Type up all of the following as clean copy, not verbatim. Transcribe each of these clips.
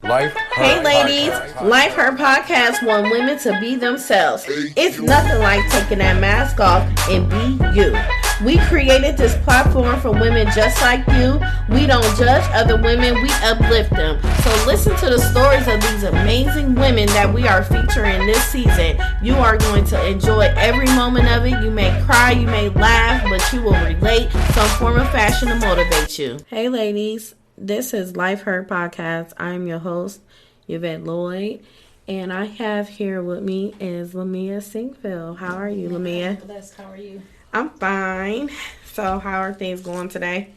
Life Her Hey ladies, Podcast. Life Her Podcast want women to be themselves. It's nothing like taking that mask off and be you. We created this platform for women just like you. We don't judge other women, we uplift them. So listen to the stories of these amazing women that we are featuring this season. You are going to enjoy every moment of it. You may cry, you may laugh, but you will relate some form of fashion to motivate you. Hey ladies, this is Life Her Podcast. I'm your host, Yvette Lloyd, and I have here with me is Lamia Singfield. How are you, Lamia? I'm blessed. How are you? I'm fine. So, how are things going today?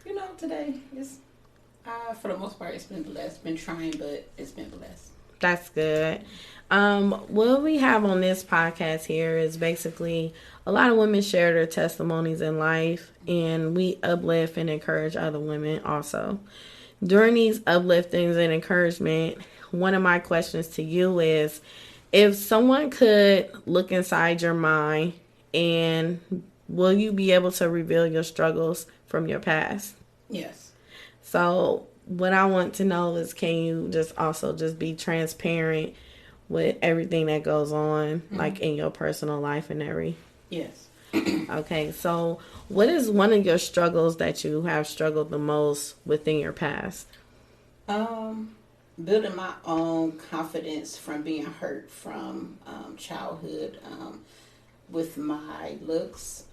You know, today is, for the most part, it's been blessed. Been trying, but it's been blessed. That's good. What we have on this podcast here is basically a lot of women share their testimonies in life, and we uplift and encourage other women also. During these upliftings and encouragement, one of my questions to you is, if someone could look inside your mind, and will you be able to reveal your struggles from your past? Yes. So what I want to know is, can you just be transparent with everything that goes on, like in your personal life and everything? Yes. Okay, so what is one of your struggles that you have struggled the most within your past? Building my own confidence from being hurt from childhood, with my looks,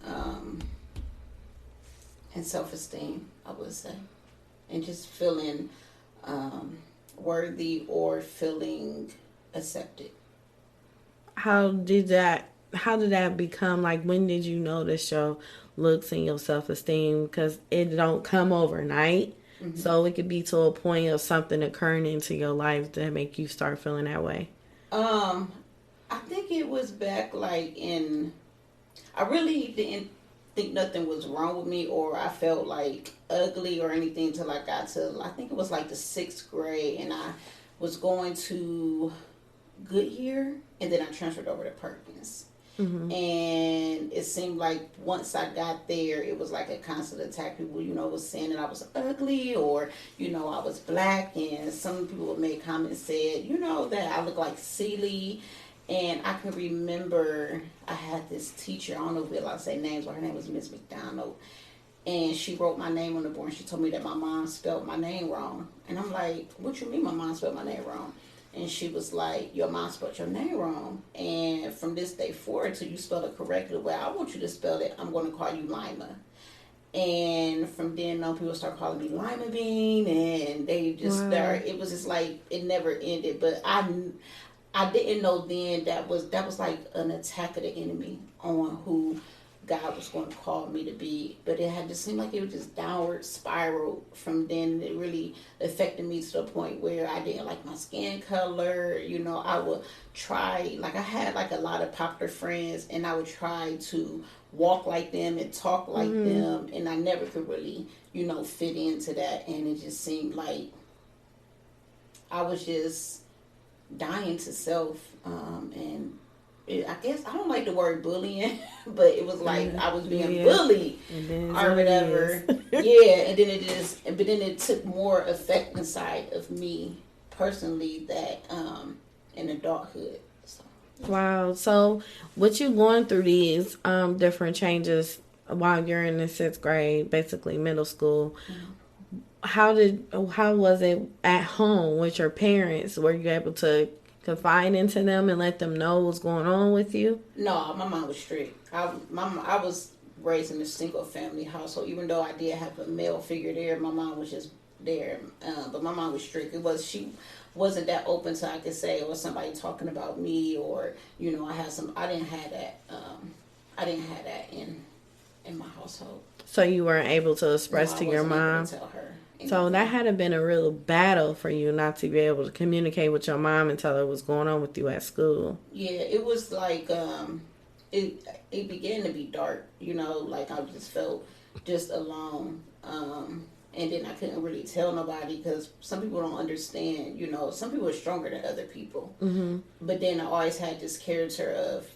and self-esteem, I would say, and just feeling worthy or feeling accepted. How did that become? Like, when did you notice your looks and your self-esteem? Because it don't come overnight. Mm-hmm. So it could be to a point of something occurring into your life that make you start feeling that way. I think it was back I really didn't think nothing was wrong with me, or I felt like ugly or anything until I got to, I think it was like the 6th grade, and I was going to Goodyear, and then I transferred over to Perkins. Mm-hmm. And it seemed like once I got there, it was like a constant attack. People, was saying that I was ugly, or, I was black, and some people would make comments, said, that I look like Celie. And I can remember I had this teacher, I don't know if I'll say names, but her name was Miss McDonald. And she wrote my name on the board, and she told me that my mom spelled my name wrong. And I'm like, what you mean my mom spelled my name wrong? And she was like, your mom spelled your name wrong. And from this day forward, till you spell it correctly the way I want you to spell it, I'm going to call you Lima. And from then on, people start calling me Lima Bean, and they just start, it was just like, it never ended. But I didn't know then that was like an attack of the enemy on who God was going to call me to be. But it had just seemed like it was just downward spiral from then. It really affected me to the point where I didn't like my skin color. I would try, I had a lot of popular friends, and I would try to walk like them and talk like them, and I never could really, fit into that. And it just seemed like I was just dying to self, and I guess I don't like the word bullying, but it was like I was being bullied or whatever. Yeah, and then it took more effect inside of me personally that in adulthood. So. Wow. So what you going through these different changes while you're in the 6th grade, basically middle school. Mm-hmm. How was it at home with your parents? Were you able to confide into them and let them know what's going on with you? No, my mom was strict. I was raised in a single family household. Even though I did have a male figure there, my mom was just there. But my mom was strict. She wasn't that open to, I could say, or somebody talking about me, or I didn't have that. I didn't have that in my household. So you weren't able to express to your mom. Able to tell her. So that had to been a real battle for you not to be able to communicate with your mom and tell her what's going on with you at school. Yeah, it was like it began to be dark. I just felt just alone. And then I couldn't really tell nobody because some people don't understand. Some people are stronger than other people. Mm-hmm. But then I always had this character of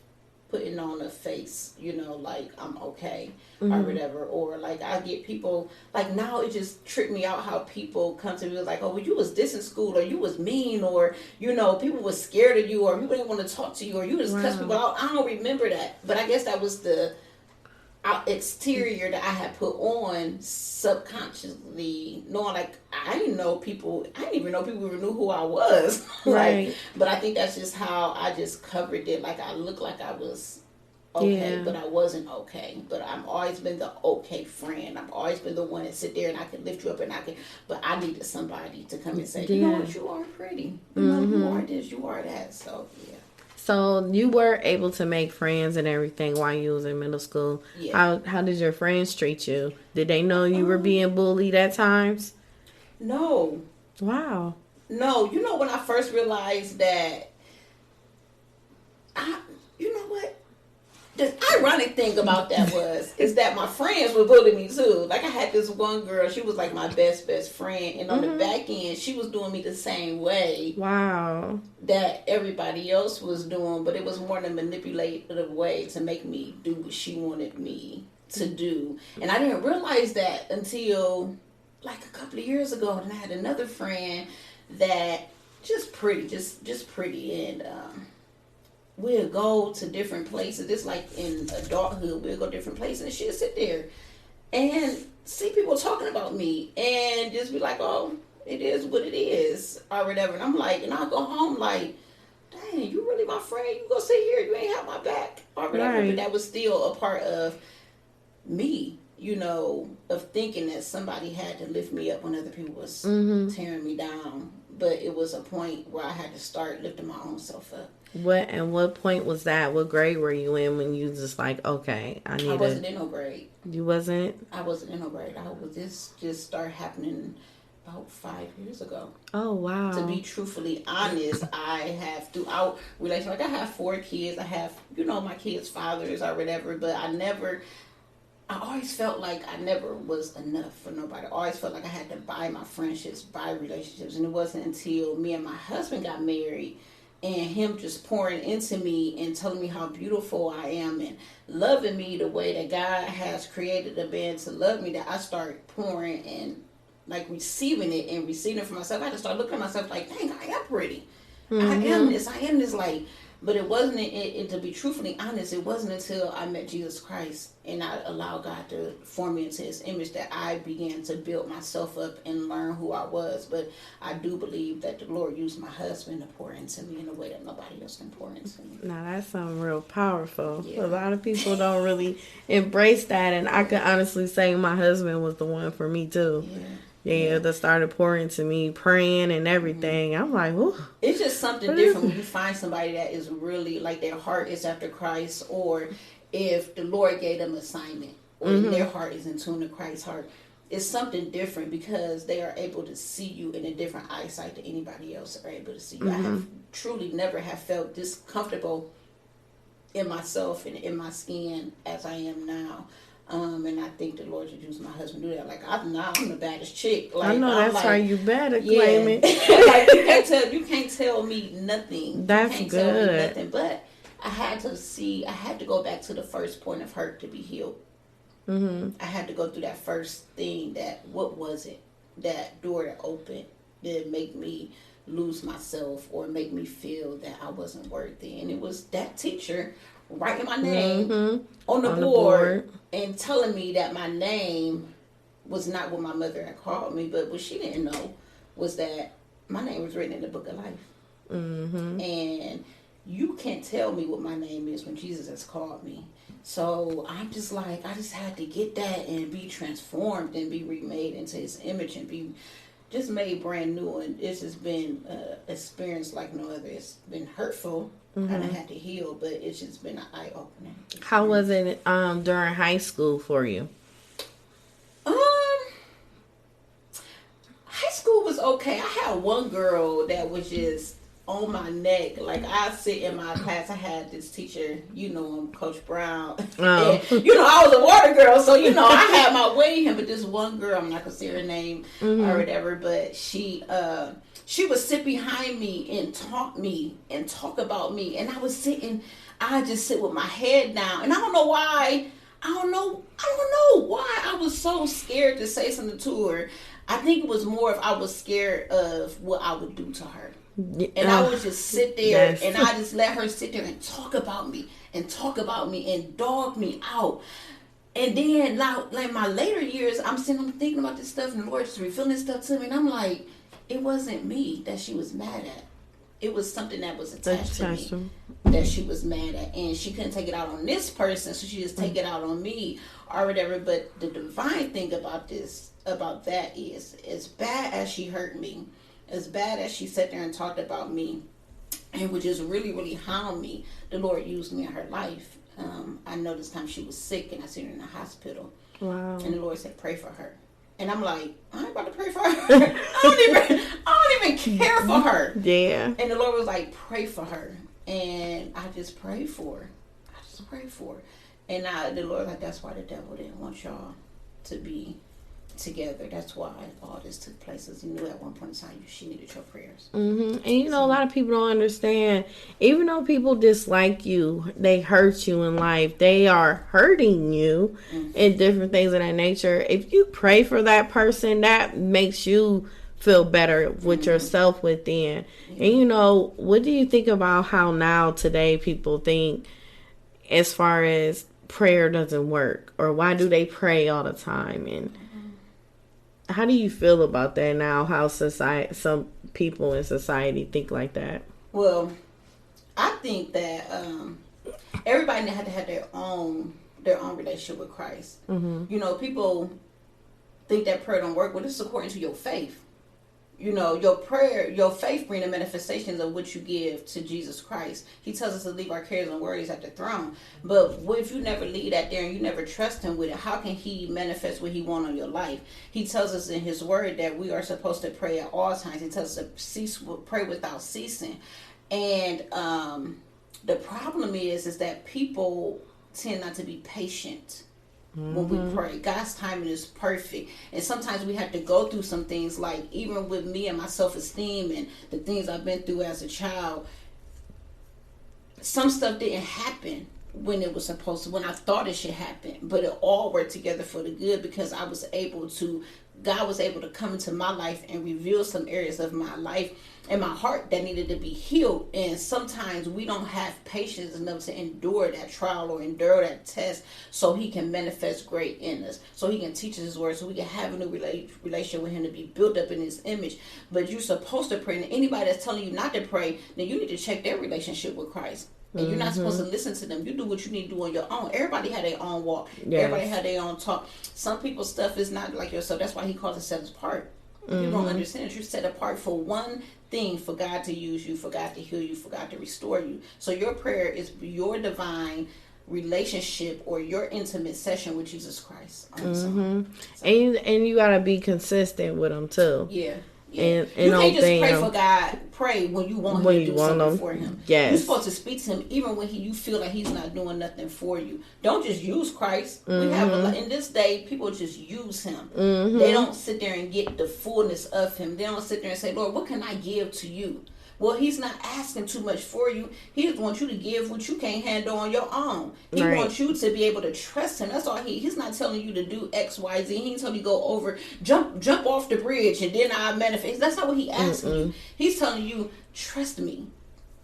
putting on a face, like I'm okay or Mm-hmm. whatever. Or like I get people, like now it just tripped me out how people come to me like, oh, well, you was this in school, or you was mean, or, people was scared of you, or people didn't want to talk to you, or you just cuss people out. I don't remember that. But I guess that was the exterior that I had put on subconsciously, knowing like I didn't even know people even knew who I was. Right. But I think that's just how I just covered it. Like I looked like I was okay, but I wasn't okay. But I've always been the okay friend. I've always been the one that sit there and I can lift you up, but I needed somebody to come and say, you know what, you are pretty. You are this, you are that. So yeah. So you were able to make friends and everything while you was in middle school. Yeah. How did your friends treat you? Did they know you were being bullied at times? No. Wow. No. When I first realized that, you know what? The ironic thing about that is that my friends would bully me too. Like I had this one girl, she was like my best friend, and on the back end, she was doing me the same way. Wow. That everybody else was doing, but it was more in a manipulative way to make me do what she wanted me to do. And I didn't realize that until like a couple of years ago, and I had another friend that just pretty, and we'll go to different places. It's like in adulthood, we'll go different places, and she'll sit there and see people talking about me and just be like, oh, it is what it is, or whatever. And I'm like, and I'll go home like, dang, you really my friend? You go sit here, you ain't have my back, or whatever. Right. But that was still a part of me, of thinking that somebody had to lift me up when other people was tearing me down. But it was a point where I had to start lifting my own self up. What point was that? What grade were you in when you just like, okay, I wasn't in no grade. You wasn't? I wasn't in no grade. This just started happening about 5 years ago. Oh, wow. To be truthfully honest, I have throughout relationship, like I have 4 kids. I have, my kids' fathers or whatever, but I always felt like I never was enough for nobody. I always felt like I had to buy my friendships, buy relationships. And it wasn't until me and my husband got married and him just pouring into me and telling me how beautiful I am and loving me the way that God has created a man to love me, that I started pouring and like receiving it for myself. I had to start looking at myself like, dang, I am pretty. I am this like. But it wasn't, to be truthfully honest, it wasn't until I met Jesus Christ and I allowed God to form me into his image that I began to build myself up and learn who I was. But I do believe that the Lord used my husband to pour into me in a way that nobody else can pour into me. Now, that's something real powerful. Yeah. A lot of people don't really embrace that. And I can honestly say my husband was the one for me, too. Yeah, that started pouring to me, praying and everything. I'm like, ooh. It's just something different when you find somebody that is really, like, their heart is after Christ, or if the Lord gave them assignment, or their heart is in tune to Christ's heart. It's something different because they are able to see you in a different eyesight than anybody else are able to see you. I have truly never have felt this comfortable in myself and in my skin as I am now. And I think the Lord should use my husband to do that. Like, I'm the baddest chick. Like, I know, that's like, why you better claim it. Like, you can't tell me nothing. That's you can't good. Tell me nothing. But I had to go back to the first point of hurt to be healed. I had to go through that first thing. What was it? That door that opened that make me lose myself or make me feel that I wasn't worthy. And it was that teacher writing my name on the board and telling me that my name was not what my mother had called me, but what she didn't know was that my name was written in the book of life. And you can't tell me what my name is when Jesus has called me. So I'm just like, I just had to get that and be transformed and be remade into his image and be just made brand new. And this has been an experience like no other. It's been hurtful. And I had to heal, but it's just been an eye-opening experience. How was it during high school for you? High school was okay. I had one girl that was just on my neck. Like, I sit in my class. I had this teacher, Coach Brown. Oh. And, I was a water girl, so, I had my way in him. But this one girl, I'm not going to say her name or whatever, but she she would sit behind me and talk about me. And I just sit with my head down. And I don't know why. I don't know why I was so scared to say something to her. I think it was more if I was scared of what I would do to her. And I would just sit there and I just let her sit there and talk about me and dog me out. And then, like my later years, I'm thinking about this stuff, and the Lord just revealing this stuff to me, and I'm like, it wasn't me that she was mad at. It was something that was attached to me that she was mad at, and she couldn't take it out on this person, so she just take it out on me or whatever. But the divine thing about that is, as bad as she hurt me, as bad as she sat there and talked about me, and would just really, really harm me, the Lord used me in her life. I know this time she was sick, and I seen her in the hospital. Wow. And the Lord said, pray for her. And I'm like, I ain't about to pray for her. I don't even care for her. Yeah. And the Lord was like, pray for her. And I just prayed for her. And the Lord was like, that's why the devil didn't want y'all to be together. That's why all this took place. As you knew at one point in time, she needed your prayers. Mm-hmm. And a lot of people don't understand. Even though people dislike you, they hurt you in life. They are hurting you in different things of that nature. If you pray for that person, that makes you feel better with yourself within. And what do you think about how now today people think as far as prayer doesn't work, or why do they pray all the time? And how do you feel about that now? How some people in society think like that? Well, I think that everybody had to have their own relationship with Christ. Mm-hmm. People think that prayer don't work. Well, this is according to your faith. Your faith bring the manifestations of what you give to Jesus Christ. He tells us to leave our cares and worries at the throne. But what if you never leave that there and you never trust him with it? How can he manifest what he wants on your life? He tells us in his word that we are supposed to pray at all times. He tells us to pray without ceasing. And the problem is that people tend not to be patient when we pray. God's timing is perfect, and sometimes we have to go through some things, like even with me and my self-esteem and the things I've been through as a child. Some stuff didn't happen when it was supposed to, when I thought it should happen, but it all worked together for the good, because God was able to come into my life and reveal some areas of my life and my heart that needed to be healed. And sometimes we don't have patience enough to endure that trial or endure that test, so he can manifest great in us, so he can teach us his word, so we can have a new relationship with him, to be built up in his image. But you're supposed to pray, and anybody that's telling you not to pray, then you need to check their relationship with Christ. And you're not supposed to listen to them. You do what you need to do on your own. Everybody had their own walk. Yes. Everybody had their own talk. Some people's stuff is not like yourself. That's why he calls it set apart. You don't understand that you're set apart for one thing, for God to use you, for God to heal you, for God to restore you. So your prayer is your divine relationship or your intimate session with Jesus Christ. So. And you gotta be consistent with him too. Yeah. And you can't just pray for God. Pray when you want him to do something for him. Yes. You're supposed to speak to him even when you feel like he's not doing nothing for you. Don't just use Christ. We have in this day, people just use him. They don't sit there and get the fullness of him. They don't sit there and say, Lord, what can I give to you? Well, he's not asking too much for you. He just wants you to give what you can't handle on your own. He wants you to be able to trust him. That's all he's not telling you to do X, Y, Z. He ain't telling you go over, jump off the bridge and then I manifest. That's not what he asking you. He's telling you, trust me.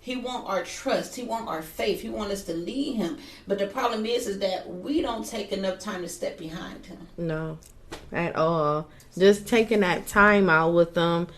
He want our trust. He want our faith. He want us to lead him. But the problem is that we don't take enough time to step behind him. No, at all. Just taking that time out with them.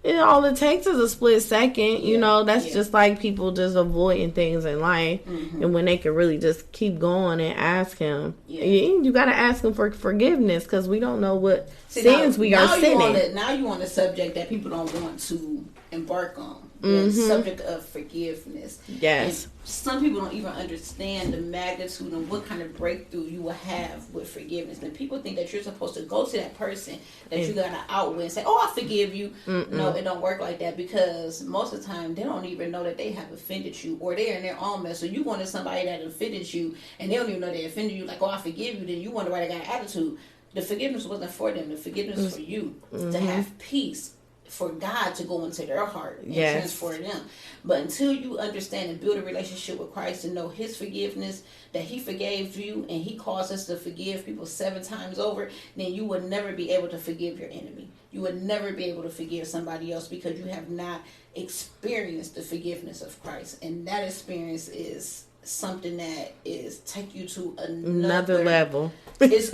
All it takes is a split second. That's just like people just avoiding things in life. And when they can really just keep going and ask him. You got to ask him for forgiveness, because we don't know what sins we are sinning. Now you on a subject that people don't want to embark on. The subject of forgiveness. Yes. And some people don't even understand the magnitude and what kind of breakthrough you will have with forgiveness. And people think that you're supposed to go to that person that you got to outwit and say, oh, I forgive you. No, it don't work like that, because most of the time they don't even know that they have offended you, or they're in their own mess. So you go to somebody that offended you and they don't even know they offended you, like, oh, I forgive you. Then you wonder why they got an attitude. The forgiveness wasn't for them. The forgiveness was for you to have peace for God to go into their heart and Yes. transform them. But until you understand and build a relationship with Christ and know his forgiveness, that he forgave you and he calls us to forgive people 7 times over, then you would never be able to forgive your enemy. You would never be able to forgive somebody else because you have not experienced the forgiveness of Christ. And that experience is something that is take you to another level. It's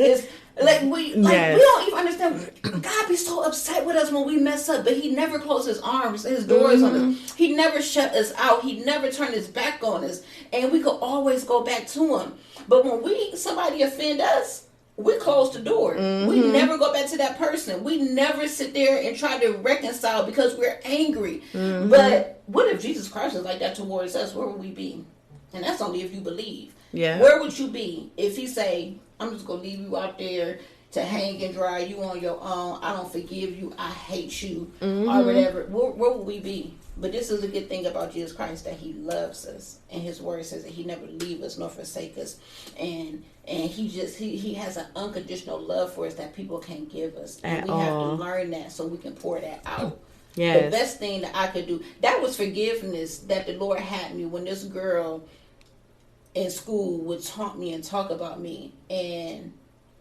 like we Yes. we don't even understand. God be so upset with us when we mess up, but he never closed his arms, his doors on us. He never shut us out. He never turned his back on us, and we could always go back to him. But when somebody offend us, we close the door. We never go back to that person. We never sit there and try to reconcile because we're angry. But what if Jesus Christ is like that towards us? Where would we be? And that's only if you believe. Yeah. Where would you be if he say, I'm just going to leave you out there to hang and dry, you on your own, I don't forgive you, I hate you, or whatever? Where would we be? But this is a good thing about Jesus Christ, that he loves us. And his word says that he never leave us nor forsake us. And he has an unconditional love for us that people can't give us. And we have to learn that so we can pour that out. Yes. The best thing that I could do, that was forgiveness that the Lord had me when this girl in school would taunt me and talk about me, and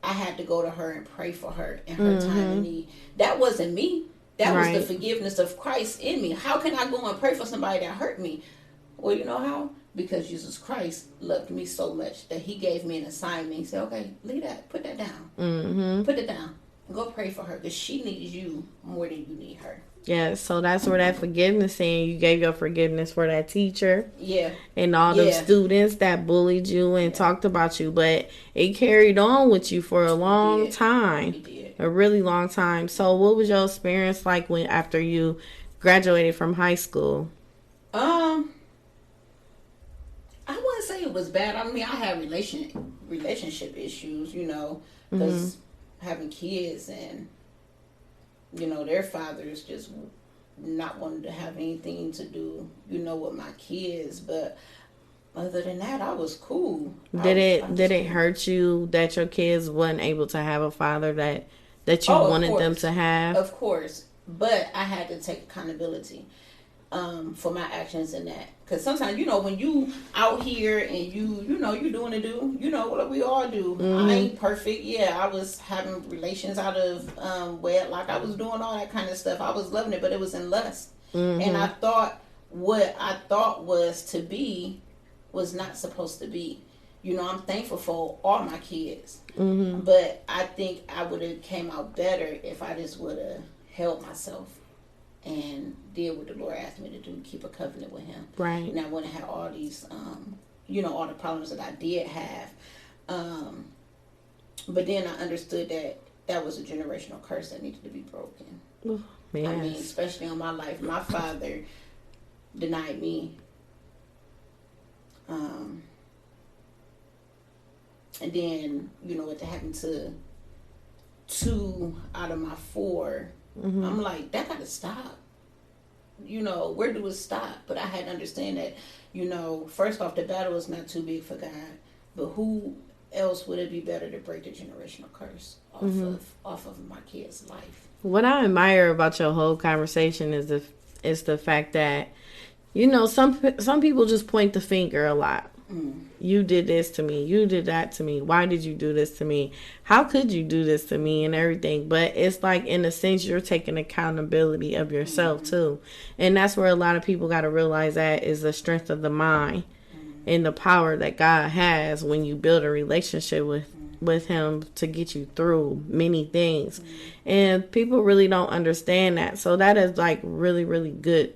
I had to go to her and pray for her in her time of need. That wasn't me. That was the forgiveness of Christ in me. How can I go and pray for somebody that hurt me? Well, you know how? Because Jesus Christ loved me so much that he gave me an assignment. He said, okay, leave that. Put that down. Put it down. Go pray for her because she needs you more than you need her. Yeah, so that's where that forgiveness in. You gave your forgiveness for that teacher. Yeah. And all those students that bullied you and talked about you. But it carried on with you for a long time. It did. A really long time. So what was your experience like when after you graduated from high school? I wouldn't say it was bad. I mean, I had relationship issues, you know, because having kids and, you know, their fathers just not wanting to have anything to do, you know, with my kids. But other than that, I was cool. Did it hurt you that your kids wasn't able to have a father that you wanted them to have? Of course. But I had to take accountability for my actions in that. Because sometimes, you know, when you out here and you know, you doing the do, you know, what we all do. I ain't perfect. Yeah, I was having relations out of wedlock. I was doing all that kind of stuff. I was loving it, but it was in lust. And I thought what I thought was to be was not supposed to be. You know, I'm thankful for all my kids. But I think I would have came out better if I just would have held myself and did what the Lord asked me to do, keep a covenant with him. Right. And I wouldn't have all these, you know, all the problems that I did have. But then I understood that that was a generational curse that needed to be broken. Oh, yes. I mean, especially on my life. My father denied me. And then, you know, what happened to 2 out of my 4, I'm like, that gotta stop. You know, where do it stop? But I had to understand that, you know, first off, the battle is not too big for God. But who else would it be better to break the generational curse off of my kid's life? What I admire about your whole conversation is the fact that, you know, some people just point the finger a lot. You did this to me. You did that to me. Why did you do this to me? How could you do this to me and everything? But it's like, in a sense, you're taking accountability of yourself too. And that's where a lot of people got to realize that is the strength of the mind and the power that God has when you build a relationship with him to get you through many things. And people really don't understand that. So that is like really, really good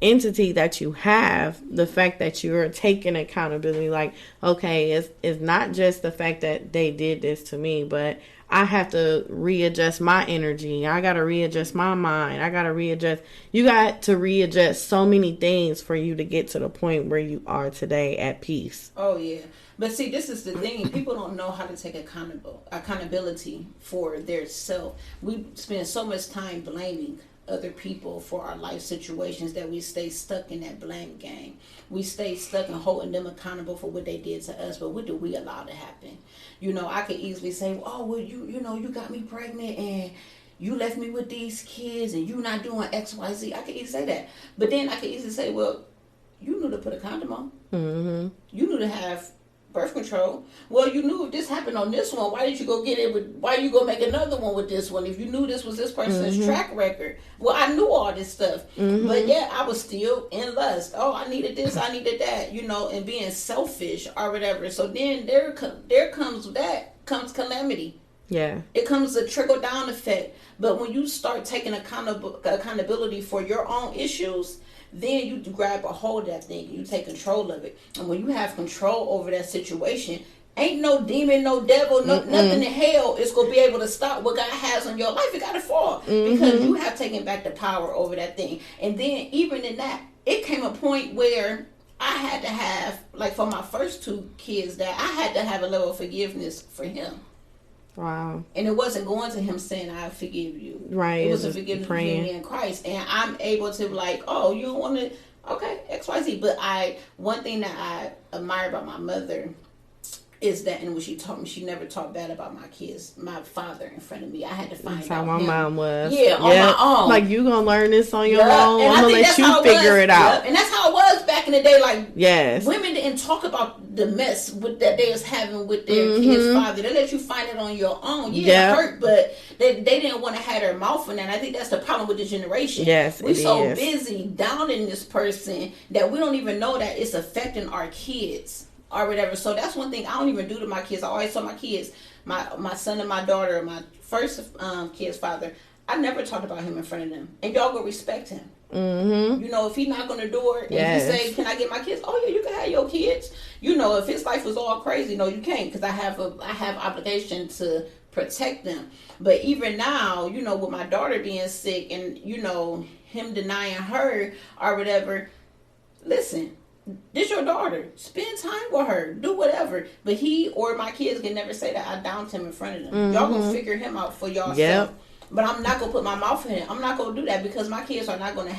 entity that you have, the fact that you're taking accountability. Like, okay, it's not just the fact that they did this to me, but I have to readjust my energy. I got to readjust my mind. You got to readjust so many things for you to get to the point where you are today at peace. Oh yeah. But see, this is the thing. People don't know how to take accountability for their self. We spend so much time blaming other people for our life situations that we stay stuck in that blame game. We stay stuck in holding them accountable for what they did to us, but what do we allow to happen? You know, I could easily say, oh, well, you know, you got me pregnant and you left me with these kids and you not doing X, Y, Z. I could easily say that. But then I could easily say, well, you knew to put a condom on. Mm-hmm. You knew to have birth control. Well, you knew if this happened on this one, why did you go get it with, why you go make another one with this one if you knew this was this person's track record? Well, I knew all this stuff, but yeah, I was still in lust. Oh, I needed this, I needed that, you know, and being selfish or whatever. So then there comes calamity. Yeah, it comes a trickle down effect. But when you start taking accountability for your own issues, then you grab a hold of that thing and you take control of it. And when you have control over that situation, ain't no demon, no devil, nothing in hell is going to be able to stop what God has on your life. It got to fall because you have taken back the power over that thing. And then even in that, it came a point where I had to have, like for my first 2 kids, that I had to have a level of forgiveness for him. Wow. And it wasn't going to him saying, I forgive you. Right. It was a forgiveness between me and Christ. And I'm able to like, oh, you don't want to, okay, XYZ. But one thing that I admire about my mother is that, and when she taught me, she never talked bad about my kids, my father in front of me. I had to find out. That's how my mom was. Yeah, on my own. Like, you gonna learn this on your own. I'm gonna let you figure it out. And that's how it was back in the day. Like, yes, women didn't talk about the mess that they was having with their kids' father. They let you find it on your own. Yeah, it hurt, but they didn't want to have their mouth in that. And I think that's the problem with this generation. Yes, we're so busy downing this person that we don't even know that it's affecting our kids or whatever. So that's one thing I don't even do to my kids. I always tell my kids, my son and my daughter, my first kid's father, I never talked about him in front of them. And y'all go respect him. You know, if he knock on the door and he say, can I get my kids? Oh yeah, you can have your kids. You know, if his life was all crazy, no, you can't, because I have obligation to protect them. But even now, you know, with my daughter being sick and, you know, him denying her or whatever, listen, this your daughter. Spend time with her. Do whatever. But he or my kids can never say that I downed him in front of them. Y'all gonna figure him out for yourself. Yep. But I'm not gonna put my mouth in it. I'm not gonna do that, because my kids are not gonna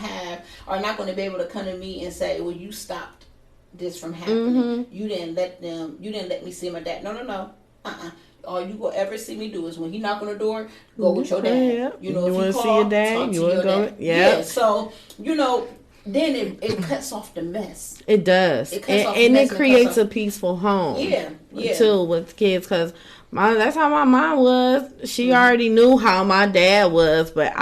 be able to come to me and say, well, you stopped this from happening. You didn't let me see my dad. No. All you will ever see me do is when he knock on the door, go with your dad. Yeah. You know, you if want to see your dad, you want to go. Yeah. So, you know, then it cuts off the mess. It does. It creates a peaceful home. Yeah. Too, with kids, because that's how my mom was. She already knew how my dad was, but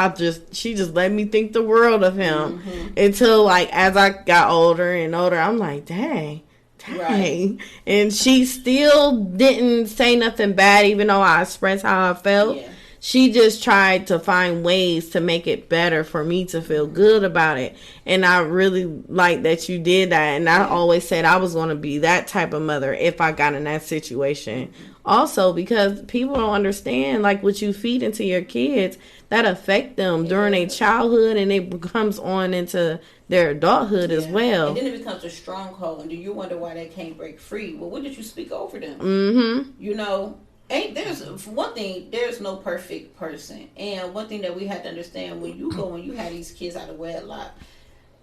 she just let me think the world of him until, like, as I got older and older, I'm like, dang. Right. And she still didn't say nothing bad, even though I expressed how I felt. Yeah. She just tried to find ways to make it better for me to feel good about it. And I really like that you did that. And I always said I was going to be that type of mother if I got in that situation. Also, because people don't understand, like, what you feed into your kids, that affect them during their childhood, and it becomes on into their adulthood as well. And then it becomes a stronghold. And do you wonder why they can't break free? Well, what did you speak over them? You know, there's no perfect person. And one thing that we have to understand, when you have these kids out of wedlock,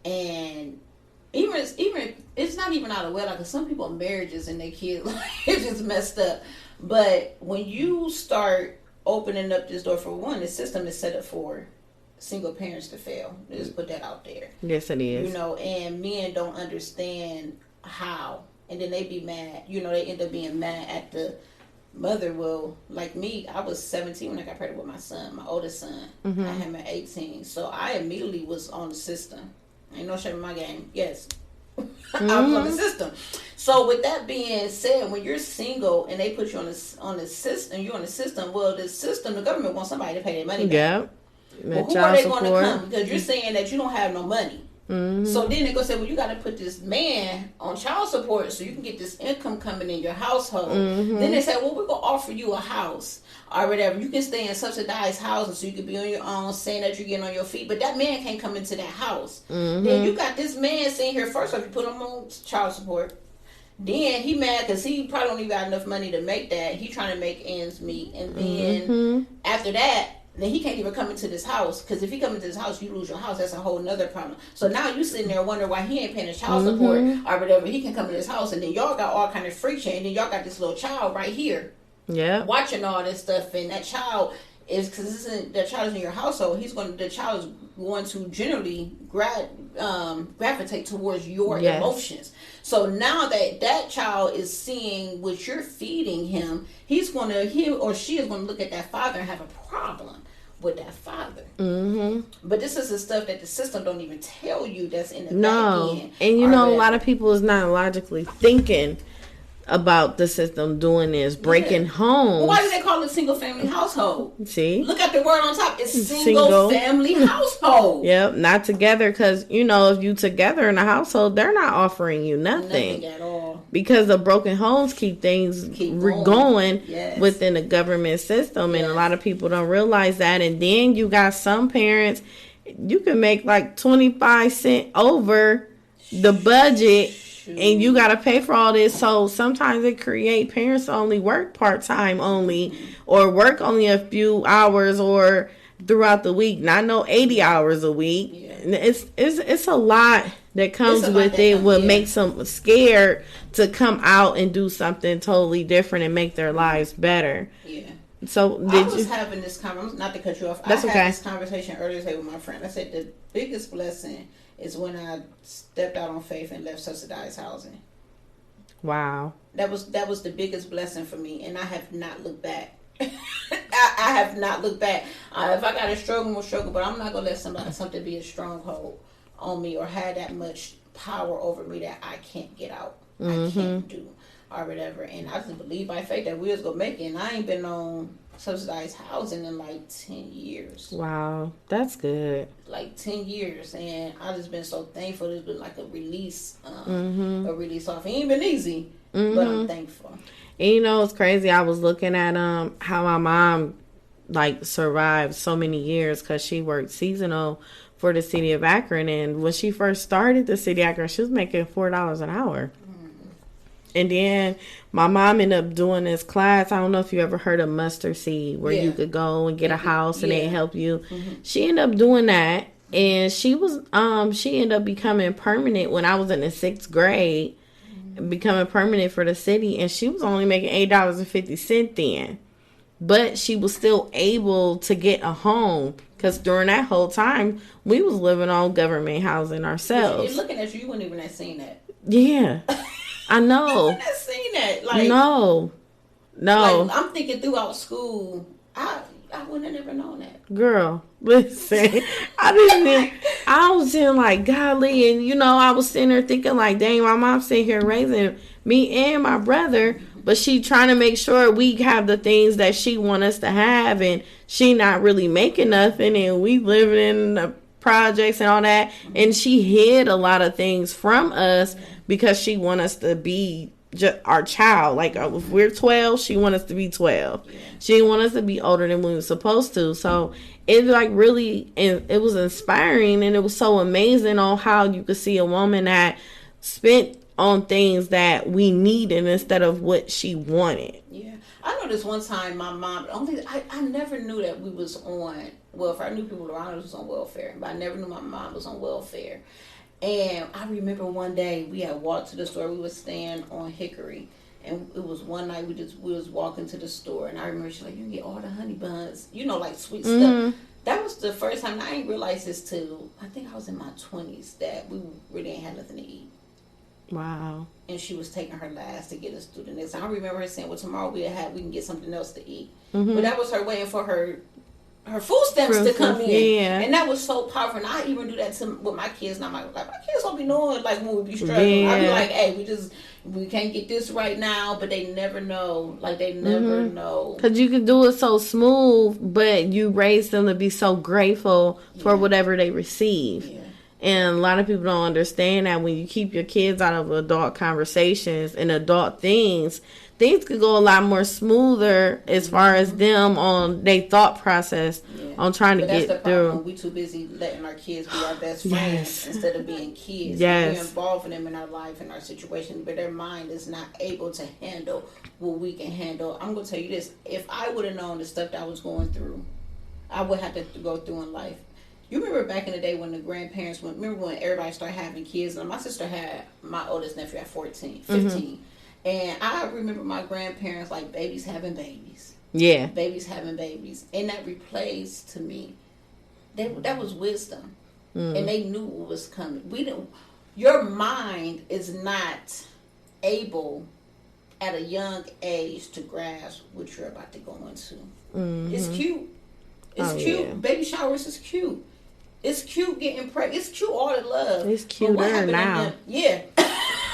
and even it's not even out of wedlock, because some people marriages and their kids, like, it's just messed up. But when you start opening up this door, for one, the system is set up for single parents to fail. Just put that out there. Yes, it is. You know, and men don't understand how, and then they be mad. You know, they end up being mad at the mother. Well, like me, I was 17 when I got pregnant with my son, my oldest son. I had him at 18, so I immediately was on the system. Ain't no shame in my game. Yes. I was on the system. So with that being said, when you're single and they put you on the system, you're on the system. Well, the government wants somebody to pay their money back. Yeah. Well, who are they going to come? Because you're saying that you don't have no money. So then they're going to say, well, you got to put this man on child support so you can get this income coming in your household. Then they say, well, we're going to offer you a house or whatever. You can stay in subsidized housing so you can be on your own, saying that you're getting on your feet. But that man can't come into that house. Then you got this man sitting here, first off, you put him on child support. Then he mad because he probably don't even got enough money to make that. He trying to make ends meet. And then after that, then he can't even come into this house, because if he come into this house, you lose your house. That's a whole nother problem. So now you sitting there wondering why he ain't paying his child support or whatever. He can come to this house, and then y'all got all kind of freak shit, and then y'all got this little child right here, watching all this stuff, and that child is because the child is in your household. The child is going to generally gravitate towards your emotions. So now that child is seeing what you're feeding him, he or she is going to look at that father and have a problem with that father. Mm-hmm. But this is the stuff that the system don't even tell you that's in the back end. And a lot of people is not logically thinking about the system doing this, breaking homes. Well, why do they call it single family household? See? Look at the word on top. It's single family household. Yep, not together, because, if you together in a household, they're not offering you nothing. Nothing at all. Because the broken homes keep things going within the government system. And a lot of people don't realize that. And then you got some parents, you can make like 25 cents over the budget. And you got to pay for all this. So sometimes it create parents only work part-time only, or work only a few hours or throughout the week. Not 80 hours a week. Yeah. It's a lot that comes with it. What makes them scared to come out and do something totally different and make their lives better. Yeah. So I was having this conversation, not to cut you off. I had this conversation earlier today with my friend. I said the biggest blessing is when I stepped out on faith and left subsidized housing. Wow. That was the biggest blessing for me, and I have not looked back. I have not looked back. If I got to struggle, we'll struggle, but I'm not going to let something be a stronghold on me or have that much power over me that I can't get out. I can't do or whatever. And I just believe by faith that we was going to make it. And I ain't been on subsidized housing in like 10 years. Wow, that's good. Like 10 years, and I just been so thankful. It's been like a release off. It ain't been easy, but I'm thankful. And it's crazy. I was looking at how my mom survived so many years because she worked seasonal for the city of Akron, and when she first started the city of Akron, she was making $4 an hour. And then my mom ended up doing this class. I don't know if you ever heard of Mustard Seed, where you could go and get a house and they help you. She ended up doing that, and she ended up becoming permanent when I was in the 6th grade, becoming permanent for the city, and she was only making $8.50 then. But she was still able to get a home, because during that whole time, we was living on government housing ourselves. Looking at you, you wouldn't even have seen that. Yeah. I know. I wouldn't have seen that. No. I'm thinking throughout school, I wouldn't have never known that. Girl, listen. I was saying like, golly, and I was sitting there thinking like, dang, my mom's sitting here raising me and my brother, but she trying to make sure we have the things that she want us to have, and she not really making nothing, and we living in the projects and all that, and she hid a lot of things from us because she want us to be our child. Like, if we're 12, she want us to be 12. She didn't want us to be older than we were supposed to. So it really, and it was inspiring, and it was so amazing on how you could see a woman that spent on things that we needed instead of what she wanted. Yeah, I know this one time my mom. I never knew that we was on welfare. I knew people around us was on welfare, but I never knew my mom was on welfare. And I remember one day we had walked to the store. We was staying on Hickory, and it was one night we was walking to the store, and I remember she like, you can get all the honey buns, like sweet stuff. That was the first time. I didn't realize this till I think I was in my 20s that we really ain't had nothing to eat. Wow. And she was taking her last to get us through the next. I remember her saying, well, tomorrow we can get something else to eat. But that was her waiting for her food stamps to come in. Yeah. And that was so powerful. And I even do that with my kids. And I'm like, my kids don't be knowing when we be struggling. Yeah. I be like, hey, we can't get this right now, but they never know. Like, they never know. Because you can do it so smooth, but you raise them to be so grateful for whatever they receive. Yeah. And a lot of people don't understand that when you keep your kids out of adult conversations and adult things could go a lot more smoother as far as them on their thought process on trying to get through. We too busy letting our kids be our best friends instead of being kids. We're involving them in our life and our situation, but their mind is not able to handle what we can handle. I'm going to tell you this. If I would have known the stuff that I was going through, I would have to go through in life. You remember back in the day when the grandparents remember when everybody started having kids? And my sister had my oldest nephew at 15. And I remember my grandparents like babies having babies. Yeah. Babies having babies. And that replaced, to me, that was wisdom. And they knew what was coming. Your mind is not able at a young age to grasp what you're about to go into. It's cute. It's cute. Yeah. Baby showers is cute. It's cute getting pregnant. It's cute all the love. It's cuter now. Yeah.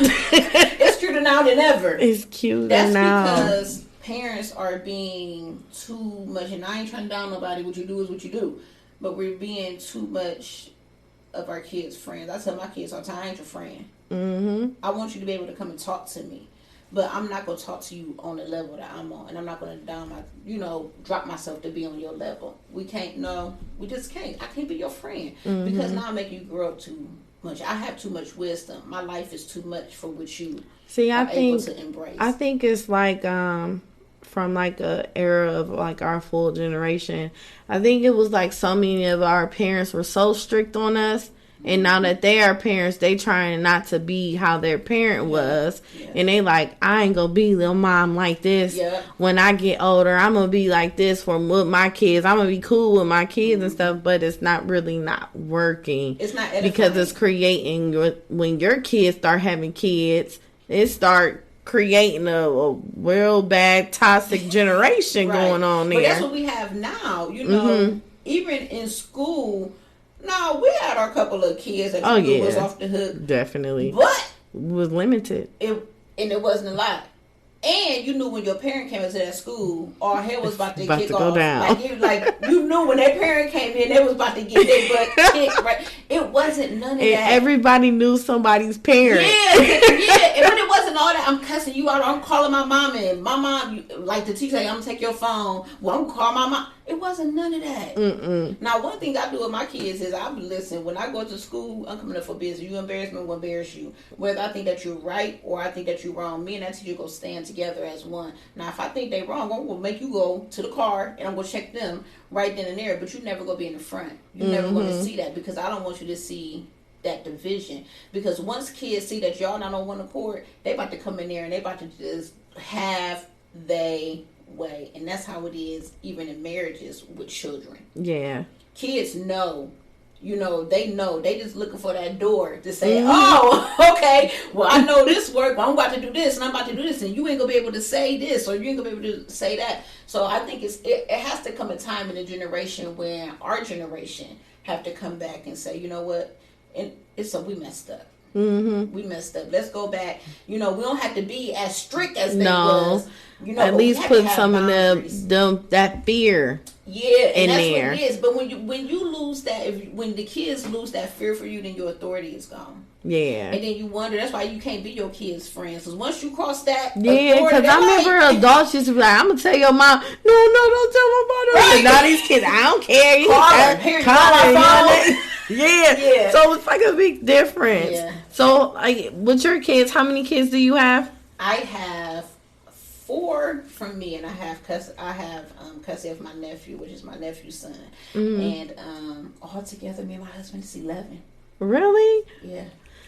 It's cuter now than ever. It's cuter now. That's because parents are being too much, and I ain't trying to down nobody. What you do is what you do. But we're being too much of our kids' friends. I tell my kids all the time, I ain't your friend. I want you to be able to come and talk to me. But I'm not going to talk to you on the level that I'm on. And I'm not going to drop myself to be on your level. We just can't. I can't be your friend. Because now I make you grow up too much. I have too much wisdom. My life is too much for what you are able to embrace. I think it's like, from like a era of like our full generation. I think it was like so many of our parents were so strict on us. And now that they are parents, they trying not to be how their parent was. Yeah. And they like, I ain't gonna be little mom like this. Yeah. When I get older, I'm gonna be like this with my kids. I'm gonna be cool with my kids and stuff. But it's not working. It's not edifying. Because it's creating, when your kids start having kids, it start creating a real bad toxic generation going on there. But that's what we have now. Even in school. No, we had our couple of kids that was off the hook. Definitely. But it was limited. And it wasn't a lot. And you knew when your parent came into that school, all hell was about to kick off. Go down. Like you knew when that parent came in, they was about to get their butt kicked. Right? It wasn't none of that. Everybody knew somebody's parent. Yeah. And when it wasn't all that, I'm cussing you out. I'm calling my mom in. My mom, like the teacher, I'm gonna take your phone. Well, I'm gonna call my mom. It wasn't none of that. Now, one thing I do with my kids is listen. When I go to school, I'm coming up for business. You embarrass me, I'm gonna embarrass you. Whether I think that you're right or I think that you're wrong, me and that teacher go stand together as one. Now, if I think they're wrong, I'm gonna make you go to the car and I'm gonna check them right then and there. But you never gonna be in the front. You're never gonna see that because I don't want you to see that division. Because once kids see that y'all not on one accord, they about to come in there and they about to just have they way. And that's how it is even in marriages with children. Yeah. Kids know. They know. They just looking for that door to say, oh, okay, well, I know this work, but I'm about to do this, and I'm about to do this, and you ain't going to be able to say this, or you ain't going to be able to say that. So I think it has to come a time in a generation when our generation have to come back and say, you know what, and we messed up. We messed up. Let's go back. We don't have to be as strict as they was. At least put some of them that fear. Yeah, and that's there. What it is. But when you lose that, when the kids lose that fear for you, then your authority is gone. Yeah, and then you wonder. That's why you can't be your kids' friends. Because once you cross that, because I remember adults used to be like, "I'm gonna tell your mom, no, don't tell my mother." Right. And now these kids, I don't care. You call her. Yeah. So it's like a big difference. Yeah. So, like, with your kids, how many kids do you have? I have 4 from me, and I have custody of my nephew, which is my nephew's son. And all together, me and my husband, it's 11. Really? Yeah.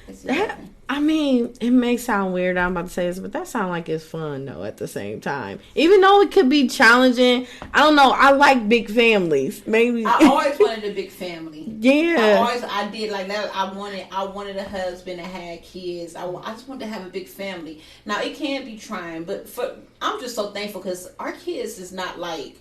It may sound weird I'm about to say this, but that sounds like it's fun though at the same time. Even though it could be challenging, I don't know, I like big families. Maybe I always wanted a big family. Yeah. I did like that. I wanted a husband that had kids. I just wanted to have a big family. Now it can be trying, but I'm just so thankful because our kids is not like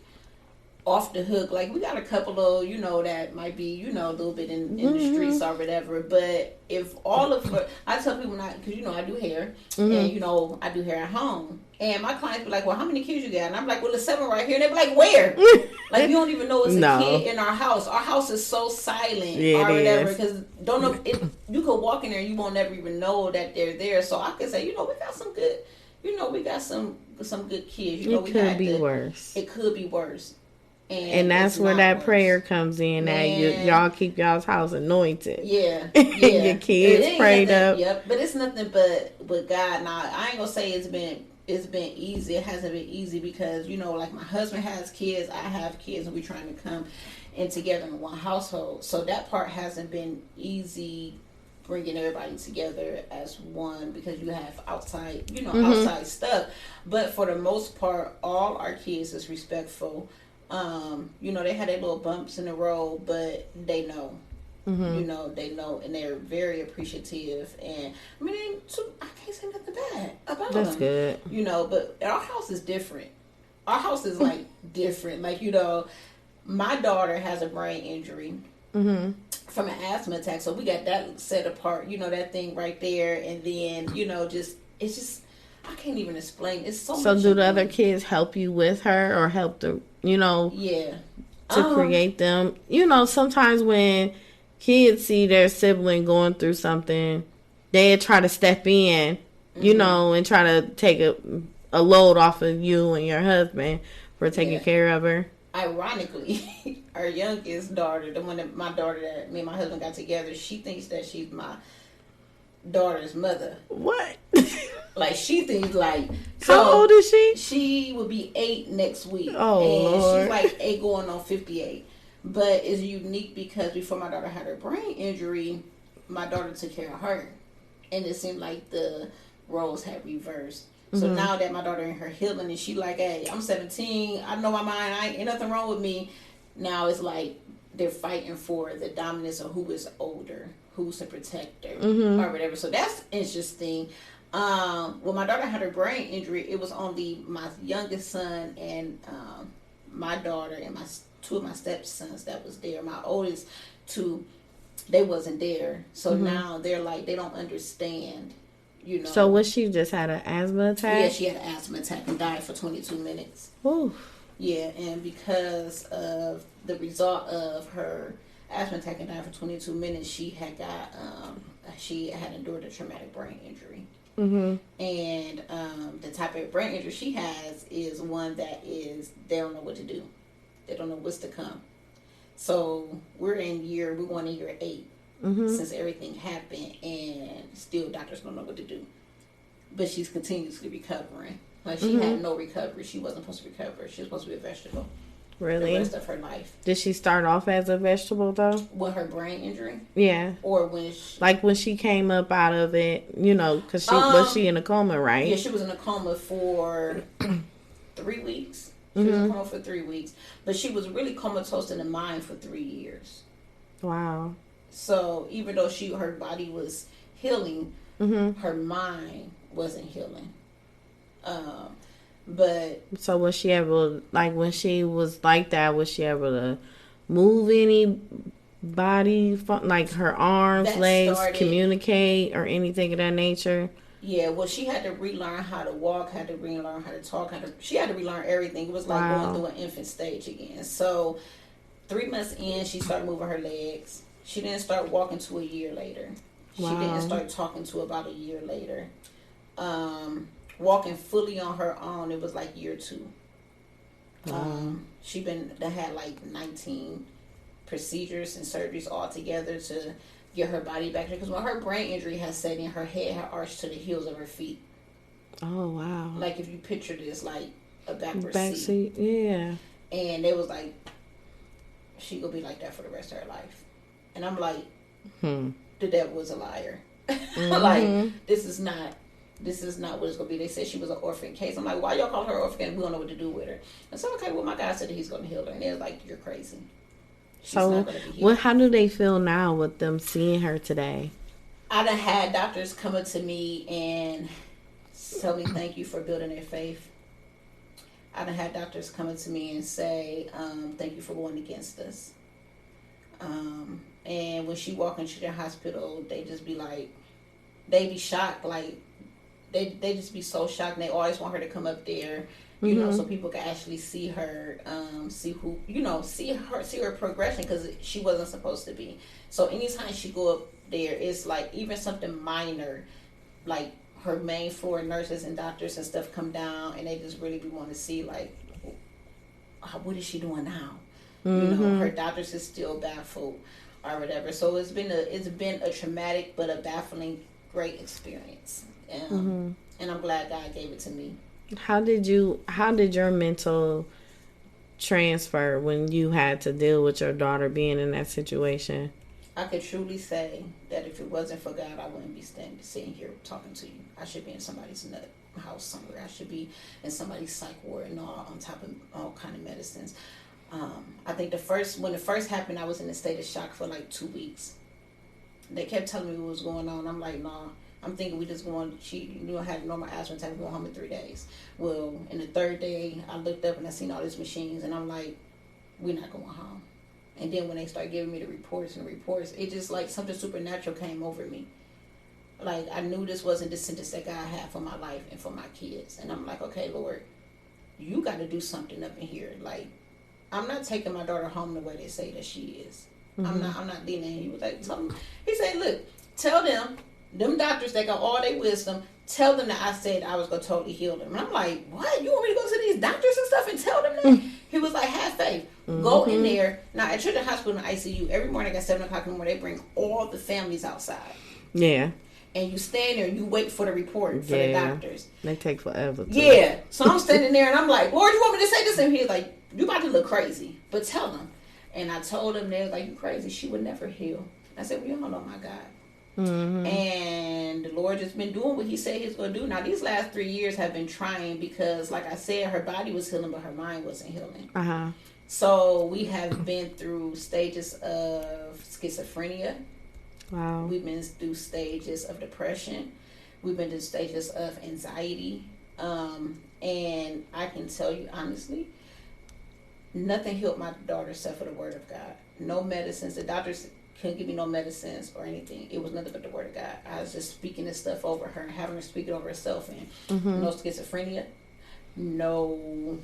off the hook. Like we got a couple of that might be a little bit in the streets or whatever, but if all of I tell people not, because I do hair and I do hair at home, and my clients be like, well, how many kids you got? And I'm like, well, there's 7 right here. And they be like, where? Like you don't even know it's a kid in our house is so silent or whatever, because don't know you could walk in there and you won't never even know that they're there. So I could say we got some good we got some good kids. It could be worse. It could be worse. And that's where that prayer comes in. That y'all keep y'all's house anointed. Yeah. Your kids prayed up. Yep. But it's nothing but God. Now I ain't gonna say it's been easy. It hasn't been easy because like my husband has kids, I have kids, and we're trying to come in together in one household. So that part hasn't been easy bringing everybody together as one, because you have outside, outside stuff. But for the most part, all our kids is respectful. They had their little bumps in the road, but they know. They know, and they're very appreciative. And I mean, I can't say nothing bad about them. That's good. But our house is different. Our house is like different. Like, my daughter has a brain injury from an asthma attack, so we got that set apart. That thing right there, and then it's just I can't even explain. It's so. So, do the other kids help you with her, or help the Yeah. To create them? Sometimes when kids see their sibling going through something, they try to step in, and try to take a load off of you and your husband for taking care of her. Ironically, our youngest daughter, the one that my daughter that me and my husband got together, she thinks that she's my daughter's mother. What? Like, she thinks like. How old is she? She will be 8 next week. Oh, and Lord. She's like 8 going on 58. But it's unique because before my daughter had her brain injury, my daughter took care of her. And it seemed like the roles had reversed. So now that my daughter in her healing, and she like, hey, I'm 17, I know my mind, ain't nothing wrong with me. Now it's like they're fighting for the dominance of who is older, who's a protector, or whatever. So that's interesting. When my daughter had her brain injury, it was only my youngest son and my daughter and two of my stepsons that was there. My oldest two, they wasn't there. So now they're like, they don't understand. So what, she just had an asthma attack? Yeah, she had an asthma attack and died for 22 minutes. Ooh. Yeah, and because of the result of her asthma attack and died for 22 minutes, she had endured a traumatic brain injury. And the type of brain injury she has is one that is, they don't know what to do. They don't know what's to come. So we're going in year 8. Since everything happened, and still doctors don't know what to do. But she's continuously recovering. Like, she had no recovery. She wasn't supposed to recover. She was supposed to be a vegetable. Really? The rest of her life. Did she start off as a vegetable, though? With her brain injury? Yeah. Or when she... Like, when she came up out of it, because was she in a coma, right? Yeah, she was in a coma for 3 weeks. She was in a coma for 3 weeks. But she was really comatose in the mind for 3 years. Wow. So even though her body was healing, her mind wasn't healing. But so was she able, like, when she was like that, was she able to move any body, like her arms, legs, communicate, or anything of that nature? Yeah, well, she had to relearn how to walk, had to relearn how to talk, she had to relearn everything. It was like going through an infant stage again. So 3 months in, she started moving her legs. She didn't start walking to a year later. She didn't start talking to about a year later. Walking fully on her own, it was like year 2. She had like 19 procedures and surgeries all together to get her body back there. Because when her brain injury had set in, her head had arched to the heels of her feet. Oh, wow. Like, if you picture this, like a back seat. Yeah. And they was like, she gonna be like that for the rest of her life. And I'm like, the devil was a liar. Like, this is not what it's gonna be. They said she was an orphan case. I'm like, why y'all call her orphan? We don't know what to do with her. And so, okay, well, my guy said that he's gonna heal her, and they're like, you're crazy. So, how do they feel now with them seeing her today? I done had doctors come up to me and tell me thank you for building their faith. I done had doctors come up to me and say, thank you for going against us. And when she walk into the hospital, they just be like, they be shocked. Like, they just be so shocked. And they always want her to come up there, you know, so people can actually see her, see her progression, because she wasn't supposed to be. So anytime she go up there, it's like even something minor, like her main floor nurses and doctors and stuff come down, and they just really want to see, like, what is she doing now? You know, her doctors is still baffled or whatever. So it's been a traumatic but a baffling great experience. And I'm glad God gave it to me. How did your mental transfer when you had to deal with your daughter being in that situation? I could truly say that if it wasn't for God, I wouldn't be sitting here talking to you. I should be in somebody's nut house somewhere. I should be in somebody's psych ward and all on top of all kind of medicines. I think when it first happened, I was in a state of shock for like 2 weeks. They kept telling me what was going on. I'm like, nah. I'm thinking we just going. She had a normal asthma attack. Going home in 3 days. Well, in the third day, I looked up and I seen all these machines, and I'm like, we're not going home. And then when they start giving me the reports, it just like something supernatural came over me. Like I knew this wasn't the sentence that God had for my life and for my kids. And I'm like, okay, Lord, you got to do something up in here. Like, I'm not taking my daughter home the way they say that she is. Mm-hmm. I'm not leaving. He was like, he said, look, tell them doctors that got all their wisdom, tell them that I said I was going to totally heal them. And I'm like, what? You want me to go to these doctors and stuff and tell them that? Mm-hmm. He was like, have faith. Mm-hmm. Go in there. Now, at Children's Hospital in the ICU, every morning at 7 o'clock in the morning, they bring all the families outside. Yeah. And you stand there and you wait for the report for the doctors. They take forever, too. Yeah. So I'm standing there and I'm like, Lord, you want me to say this? And he's like, you about to look crazy, but tell them. And I told him, they was like, you crazy. She would never heal. I said, well, you don't know my God. Mm-hmm. And the Lord just been doing what he said he's going to do. Now, these last 3 years have been trying because, like I said, her body was healing, but her mind wasn't healing. Uh-huh. So we have been through stages of schizophrenia. Wow. We've been through stages of depression. We've been through stages of anxiety. And I can tell you honestly, nothing healed my daughter except for the word of God. No medicines. The doctors couldn't give me no medicines or anything. It was nothing but the word of God. I was just speaking this stuff over her, having her speak it over herself. And no schizophrenia, no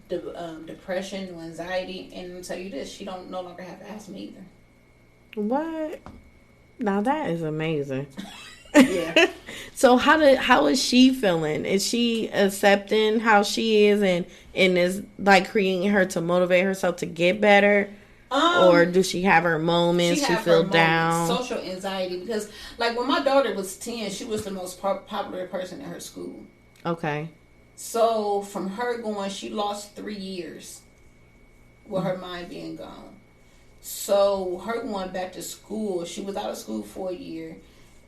depression, no anxiety. And I'll tell you this, she don't no longer have asthma either. What? Now that is amazing. Yeah. So how is she feeling? Is she accepting how she is and is like creating her to motivate herself to get better? Or does she have her moments? She feel down? Social anxiety, because like when my daughter was 10, she was the most popular person in her school. Okay. So from her going, she lost 3 years with her mind being gone. So her going back to school, she was out of school for a year.